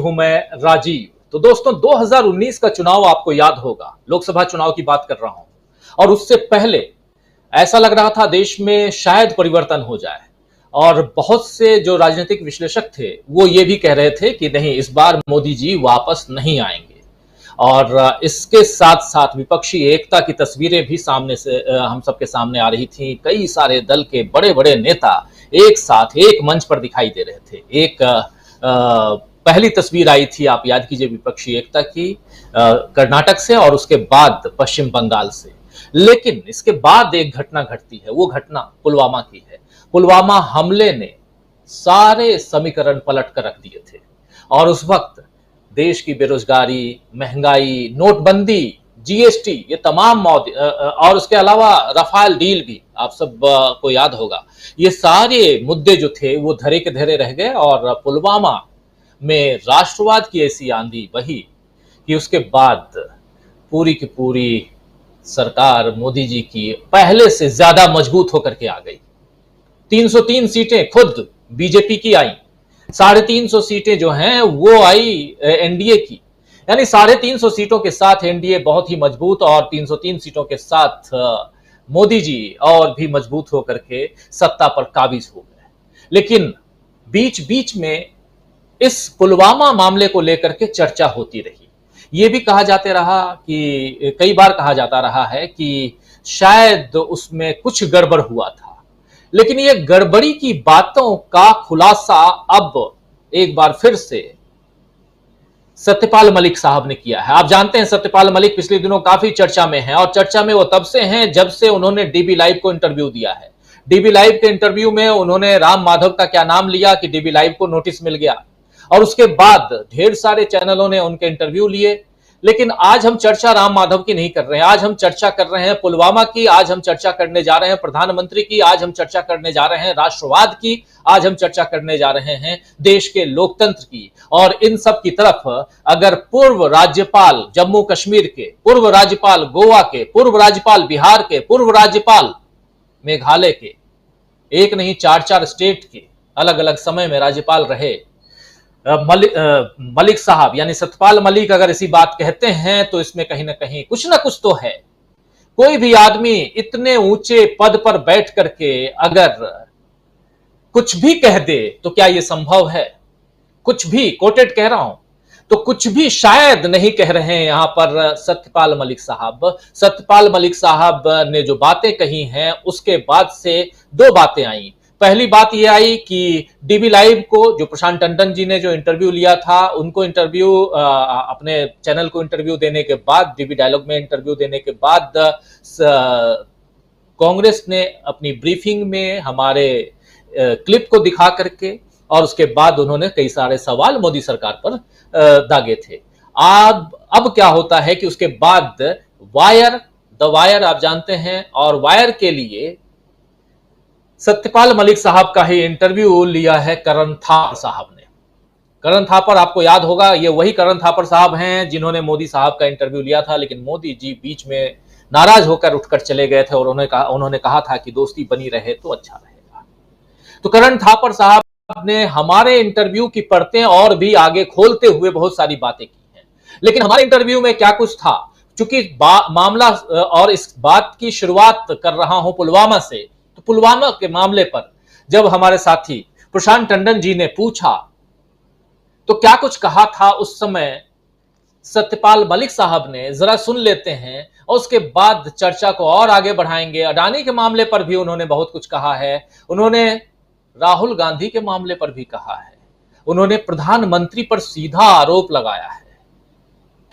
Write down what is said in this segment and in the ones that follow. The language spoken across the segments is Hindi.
हूं मैं राजीव। तो दोस्तों 2019 का चुनाव आपको याद होगा, लोकसभा चुनाव की बात कर रहा हूं। और उससे पहले ऐसा लग रहा था देश में शायद परिवर्तन हो जाए, और बहुत से जो राजनीतिक विश्लेषक थे वो ये भी कह रहे थे कि नहीं, इस बार मोदी जी वापस नहीं आएंगे। और इसके साथ साथ विपक्षी एकता की तस्वीरें भी सामने से हम सबके सामने आ रही थी। कई सारे दल के बड़े बड़े नेता एक साथ एक मंच पर दिखाई दे रहे थे। एक पहली तस्वीर आई थी, आप याद कीजिए, विपक्षी एकता की कर्नाटक से, और उसके बाद पश्चिम बंगाल से। लेकिन इसके बाद एक घटना घटती है, वो घटना पुलवामा की है। पुलवामा हमले ने सारे समीकरण पलट कर रख दिए थे, और उस वक्त देश की बेरोजगारी, महंगाई, नोटबंदी, जीएसटी, ये तमाम और उसके अलावा रफाल डील भी आप सब को याद होगा। ये सारे मुद्दे जो थे वो धरे के धरे रह गए, और पुलवामा में राष्ट्रवाद की ऐसी आंधी बही कि उसके बाद पूरी की पूरी सरकार मोदी जी की पहले से ज्यादा मजबूत होकर के आ गई। 303 सीटें खुद बीजेपी की आई, 350 सीटें जो हैं वो आई एनडीए की। यानी 350 सीटों के साथ एनडीए बहुत ही मजबूत, और 303 सीटों के साथ मोदी जी और भी मजबूत होकर के सत्ता पर काबिज हो गए। लेकिन बीच बीच में इस पुलवामा मामले को लेकर के चर्चा होती रही। ये भी कहा जाते रहा कि कई बार कहा जाता रहा है कि शायद उसमें कुछ गड़बड़ हुआ था। लेकिन ये गड़बड़ी की बातों का खुलासा अब एक बार फिर से सत्यपाल मलिक साहब ने किया है। आप जानते हैं सत्यपाल मलिक पिछले दिनों काफी चर्चा में हैं, और चर्चा में वो तब से हैं जब से उन्होंने डीबी लाइव को इंटरव्यू दिया है। डीबी लाइव के इंटरव्यू में उन्होंने राम माधव का क्या नाम लिया कि डीबी लाइव को नोटिस मिल गया, और उसके बाद ढेर सारे चैनलों ने उनके इंटरव्यू लिए। लेकिन आज हम चर्चा राम माधव की नहीं कर रहे हैं, आज हम चर्चा कर रहे हैं पुलवामा की, आज हम चर्चा करने जा रहे हैं प्रधानमंत्री की, आज हम चर्चा करने जा रहे हैं राष्ट्रवाद की, आज हम चर्चा करने जा रहे हैं देश के लोकतंत्र की। और इन सब की तरफ अगर पूर्व राज्यपाल जम्मू कश्मीर के, पूर्व राज्यपाल गोवा के, पूर्व राज्यपाल बिहार के, पूर्व राज्यपाल मेघालय के, एक नहीं 4-4 स्टेट के अलग अलग समय में राज्यपाल रहे मलिक साहब, यानी सत्यपाल मलिक अगर इसी बात कहते हैं तो इसमें कहीं ना कहीं कुछ ना कुछ तो है। कोई भी आदमी इतने ऊंचे पद पर बैठ करके अगर कुछ भी कह दे तो क्या यह संभव है? कुछ भी, कोटेड कह रहा हूं, तो कुछ भी शायद नहीं कह रहे हैं यहां पर सत्यपाल मलिक साहब। सत्यपाल मलिक साहब ने जो बातें कही हैं उसके बाद से दो बातें आई। पहली बात यह आई कि डीबी लाइव को, जो प्रशांत टंडन जी ने जो इंटरव्यू लिया था, उनको इंटरव्यू अपने चैनल को इंटरव्यू देने के बाद, डीबी डायलॉग में इंटरव्यू देने के बाद कांग्रेस ने अपनी ब्रीफिंग में हमारे क्लिप को दिखा करके, और उसके बाद उन्होंने कई सारे सवाल मोदी सरकार पर दागे थे। अब क्या होता है कि उसके बाद द वायर आप जानते हैं, और वायर के लिए सत्यपाल मलिक साहब का ही इंटरव्यू लिया है करण थापर साहब ने। करण थापर आपको याद होगा, ये वही करण थापर साहब हैं जिन्होंने मोदी साहब का इंटरव्यू लिया था, लेकिन मोदी जी बीच में नाराज होकर उठकर चले गए थे, और उन्होंने कहा था कि दोस्ती बनी रहे तो अच्छा रहेगा। तो करण थापर साहब ने हमारे इंटरव्यू की परतें और भी आगे खोलते हुए बहुत सारी बातें की हैं। लेकिन हमारे इंटरव्यू में क्या कुछ था, चूंकि मामला, और इस बात की शुरुआत कर रहा हूं पुलवामा से, तो पुलवामा के मामले पर जब हमारे साथी प्रशांत टंडन जी ने पूछा तो क्या कुछ कहा था उस समय सत्यपाल मलिक साहब ने, जरा सुन लेते हैं, और उसके बाद चर्चा को और आगे बढ़ाएंगे। अडानी के मामले पर भी उन्होंने बहुत कुछ कहा है, उन्होंने राहुल गांधी के मामले पर भी कहा है, उन्होंने प्रधानमंत्री पर सीधा आरोप लगाया है।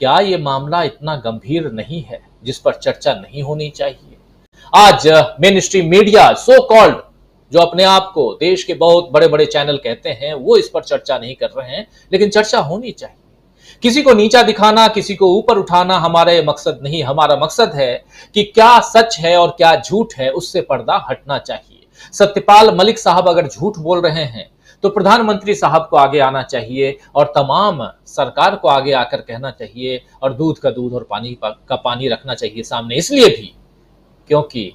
क्या यह मामला इतना गंभीर नहीं है जिस पर चर्चा नहीं होनी चाहिए? आज main stream media, so called, जो अपने आप को देश के बहुत बड़े बड़े चैनल कहते हैं, वो इस पर चर्चा नहीं कर रहे हैं, लेकिन चर्चा होनी चाहिए। किसी को नीचा दिखाना, किसी को ऊपर उठाना हमारा मकसद नहीं। हमारा मकसद है कि क्या सच है और क्या झूठ है, उससे पर्दा हटना चाहिए। सत्यपाल मलिक साहब अगर झूठ बोल रहे हैं तो प्रधानमंत्री साहब को आगे आना चाहिए, और तमाम सरकार को आगे आकर कहना चाहिए, और दूध का दूध और पानी का पानी रखना चाहिए सामने। इसलिए भी क्योंकि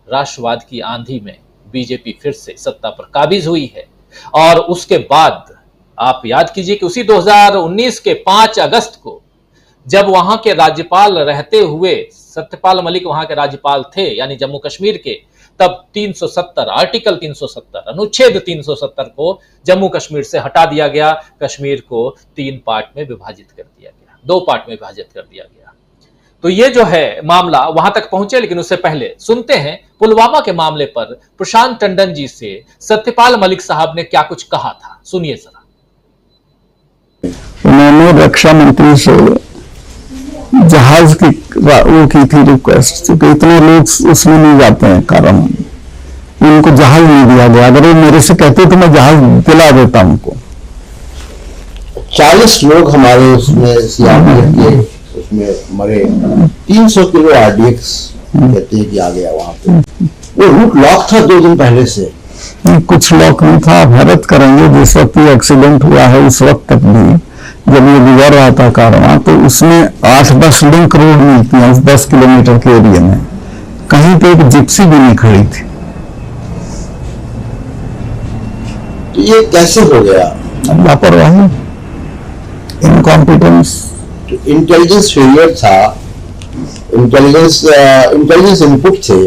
राष्ट्रवाद की आंधी में बीजेपी फिर से सत्ता पर काबिज हुई है, और उसके बाद आप याद कीजिए कि उसी 2019 के 5 अगस्त को जब वहां के राज्यपाल रहते हुए सत्यपाल मलिक वहां के राज्यपाल थे, यानी जम्मू कश्मीर के, तब 370 आर्टिकल 370 अनुच्छेद 370 को जम्मू कश्मीर से हटा दिया गया। कश्मीर को 3 पार्ट में विभाजित कर दिया गया, 2 पार्ट में विभाजित कर दिया गया। तो ये जो है मामला वहां तक पहुंचे, लेकिन उससे पहले सुनते हैं पुलवामा के मामले पर प्रशांत टंडन जी से सत्यपाल मलिक साहब ने क्या कुछ कहा था। सुनिए जरा। उन्होंने रक्षा मंत्री से जहाज की वो की थी रिक्वेस्ट कि इतने लोग उसमें नहीं जाते हैं, कारण उनको जहाज नहीं दिया गया। अगर वो मेरे से कहते तो मैं जहाज दिला देता उनको। 40 लोग हमारे उसमें सीआरपीएफ के उसमें मरे। 300 किलो आरडीएक्स कहते हैं कि आ गया वहां पे। वो रूट लॉक था 2 दिन पहले से। कुछ लॉक नहीं था। भारत करेंगे जिस वक्त ये एक्सीडेंट हुआ है उस वक्त तक भी जब ये गुजर रहा था कारवां, तो उसमें 8-10 लिंक रोड मिलती हैं उस 10 किलोमीटर के एरिया में। कहीं पे एक जिप्सी भी नहीं खड़ी थी। तो ये कैसे हो गया? लापरवाही, इनकॉम्पिटेंस। इंटेलिजेंस फेलियर था। इंटेलिजेंस इनपुट थे।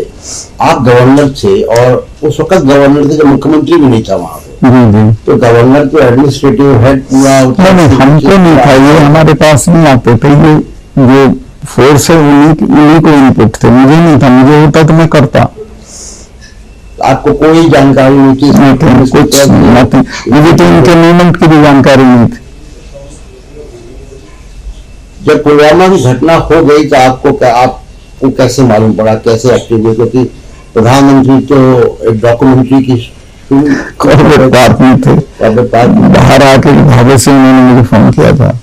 आप गवर्नर थे और उस वक्त गवर्नर थे जब मुख्यमंत्री भी नहीं था वहां पे। जी। तो गवर्नर तो एडमिनिस्ट्रेटिव हेड पूरा नहीं, हमको नहीं था, ये हमारे पास नहीं आते थे। ये जो फोर्स है उन्हीं को इनपुट थे, मुझे नहीं था। मुझे होता तो मैं करता। आपको कोई जानकारी नहीं थी? कुछ नहीं, मुझे तो इनके मूवमेंट की भी जानकारी नहीं थी। जब पुलवामा की घटना हो गई तो आपको कैसे मालूम पड़ा, कैसे एक्टिव हुए? क्योंकि प्रधानमंत्री तो एक डॉक्यूमेंट्री की कॉर्पोरेट पार्क में थे, बाहर आके ढाबे से उन्होंने मुझे फोन किया था।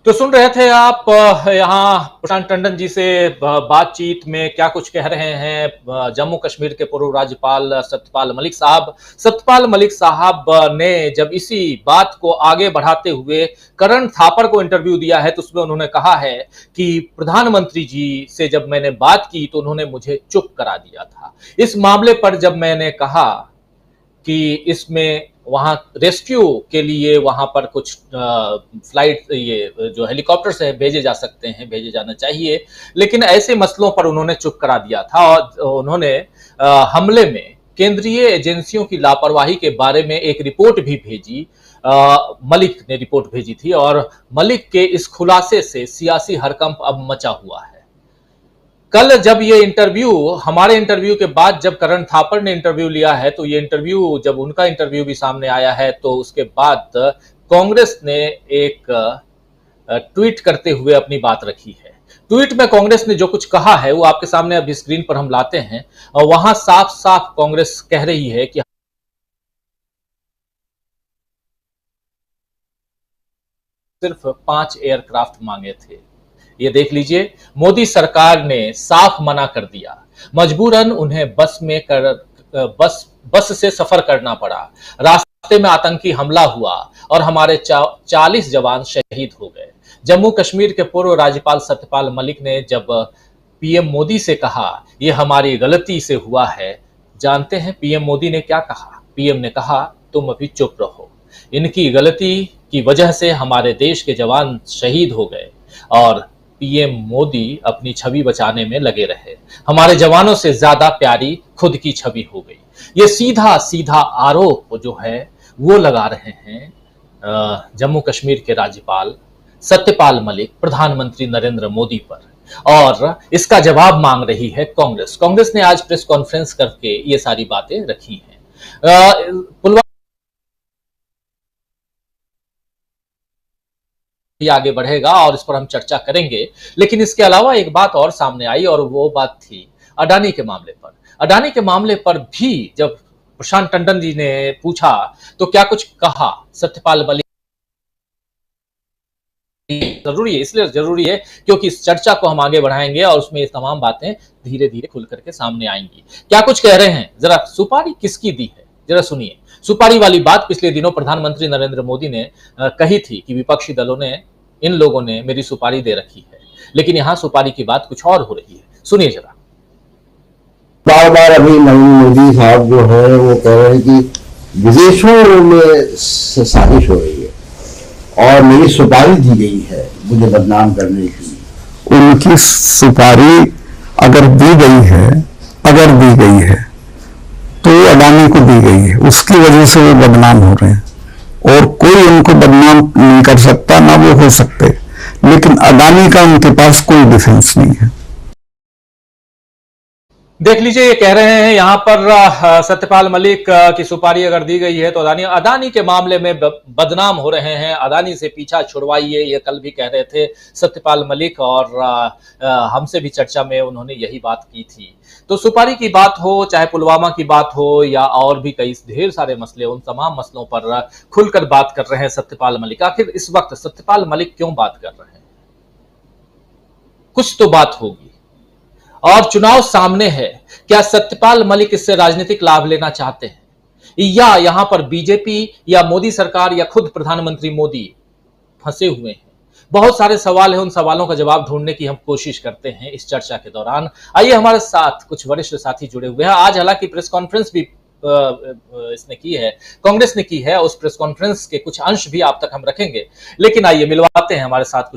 तो सुन रहे थे आप यहाँ प्रशांत टंडन जी से बातचीत में क्या कुछ कह रहे हैं जम्मू कश्मीर के पूर्व राज्यपाल सत्यपाल मलिक साहब। सत्यपाल मलिक साहब ने जब इसी बात को आगे बढ़ाते हुए करण थापर को इंटरव्यू दिया है तो उसमें उन्होंने कहा है कि प्रधानमंत्री जी से जब मैंने बात की तो उन्होंने मुझे चुप करा दिया था। इस मामले पर जब मैंने कहा कि इसमें वहां रेस्क्यू के लिए वहां पर कुछ फ्लाइट, ये जो हेलीकॉप्टर्स है भेजे जा सकते हैं, भेजे जाना चाहिए, लेकिन ऐसे मसलों पर उन्होंने चुप करा दिया था। और उन्होंने हमले में केंद्रीय एजेंसियों की लापरवाही के बारे में एक रिपोर्ट भी भेजी। मलिक ने रिपोर्ट भेजी थी और मलिक के इस खुलासे से सियासी हड़कंप अब मचा हुआ है। कल जब ये इंटरव्यू, हमारे इंटरव्यू के बाद जब करण थापर ने इंटरव्यू लिया है, तो ये इंटरव्यू, जब उनका इंटरव्यू भी सामने आया है, तो उसके बाद कांग्रेस ने एक ट्वीट करते हुए अपनी बात रखी है। ट्वीट में कांग्रेस ने जो कुछ कहा है वो आपके सामने अभी स्क्रीन पर हम लाते हैं। और वहां साफ साफ कांग्रेस कह रही है कि सिर्फ 5 एयरक्राफ्ट मांगे थे। ये देख लीजिए, मोदी सरकार ने साफ मना कर दिया। मजबूरन उन्हें बस से सफर करना पड़ा। रास्ते में आतंकी हमला हुआ और हमारे 40 जवान शहीद हो गए। जम्मू कश्मीर के पूर्व राज्यपाल सत्यपाल मलिक ने जब पीएम मोदी से कहा यह हमारी गलती से हुआ है, जानते हैं पीएम मोदी ने क्या कहा? पीएम ने कहा तुम अभी चुप रहो, इनकी गलती की वजह से हमारे देश के जवान शहीद हो गए। और पीएम मोदी अपनी छवि बचाने में लगे रहे। हमारे जवानों से ज्यादा प्यारी खुद की छवि हो गई। ये सीधा सीधा आरोप जो है वो लगा रहे हैं जम्मू कश्मीर के राज्यपाल सत्यपाल मलिक प्रधानमंत्री नरेंद्र मोदी पर, और इसका जवाब मांग रही है कांग्रेस। कांग्रेस ने आज प्रेस कॉन्फ्रेंस करके ये सारी बातें रखी हैं। आगे बढ़ेगा और इस पर हम चर्चा करेंगे, लेकिन इसके अलावा एक बात और सामने आई और वो बात थी अडानी के मामले पर। अडानी के मामले पर भी जब प्रशांत टंडन जी ने पूछा तो क्या कुछ कहा सत्यपाल मलिक। जरूरी है, इसलिए जरूरी है क्योंकि इस चर्चा को हम आगे बढ़ाएंगे और उसमें ये तमाम बातें धीरे धीरे खुल करके सामने आएंगी। क्या कुछ कह रहे हैं, जरा सुपारी किसकी दी है जरा सुनिए। सुपारी वाली बात पिछले दिनों प्रधानमंत्री नरेंद्र मोदी ने कही थी कि विपक्षी दलों ने, इन लोगों ने मेरी सुपारी दे रखी है, लेकिन यहां सुपारी की बात कुछ और हो रही है। सुनिए जरा। बार बार अभी नरेंद्र मोदी साहब जो है वो कह रहे हैं कि विदेशों में साजिश हो रही है और मेरी सुपारी दी गई है मुझे बदनाम करने की। उनकी सुपारी अगर दी गई है तो अडानी को दी गई है, उसकी वजह से वो बदनाम हो रहे हैं और कोई उनको बदनाम नहीं कर सकता, ना वो हो सकते। लेकिन अडानी का उनके पास कोई डिफेंस नहीं है। देख लीजिए, ये कह रहे हैं यहां पर सत्यपाल मलिक की सुपारी अगर दी गई है तो अडानी के मामले में बदनाम हो रहे हैं, अडानी से पीछा छुड़वाइए, ये कल भी कह रहे थे सत्यपाल मलिक और हमसे भी चर्चा में उन्होंने यही बात की थी। तो सुपारी की बात हो, चाहे पुलवामा की बात हो या और भी कई ढेर सारे मसले, उन तमाम मसलों पर खुलकर बात कर रहे हैं सत्यपाल मलिक। आखिर इस वक्त सत्यपाल मलिक क्यों बात कर रहे हैं? कुछ तो बात होगी और चुनाव सामने है। क्या सत्यपाल मलिक इससे राजनीतिक लाभ लेना चाहते हैं या यहां पर बीजेपी या मोदी सरकार या खुद प्रधानमंत्री मोदी फंसे हुए हैं? बहुत सारे सवाल हैं, उन सवालों का जवाब ढूंढने की हम कोशिश करते हैं इस चर्चा के दौरान। आइए, हमारे साथ कुछ वरिष्ठ साथी जुड़े हुए हैं। आज हालांकि प्रेस कॉन्फ्रेंस भी इसने की है, कांग्रेस ने की है, उस प्रेस कॉन्फ्रेंस के कुछ अंश भी आप तक हम रखेंगे, लेकिन आइए मिलवाते हैं हमारे साथ कुछ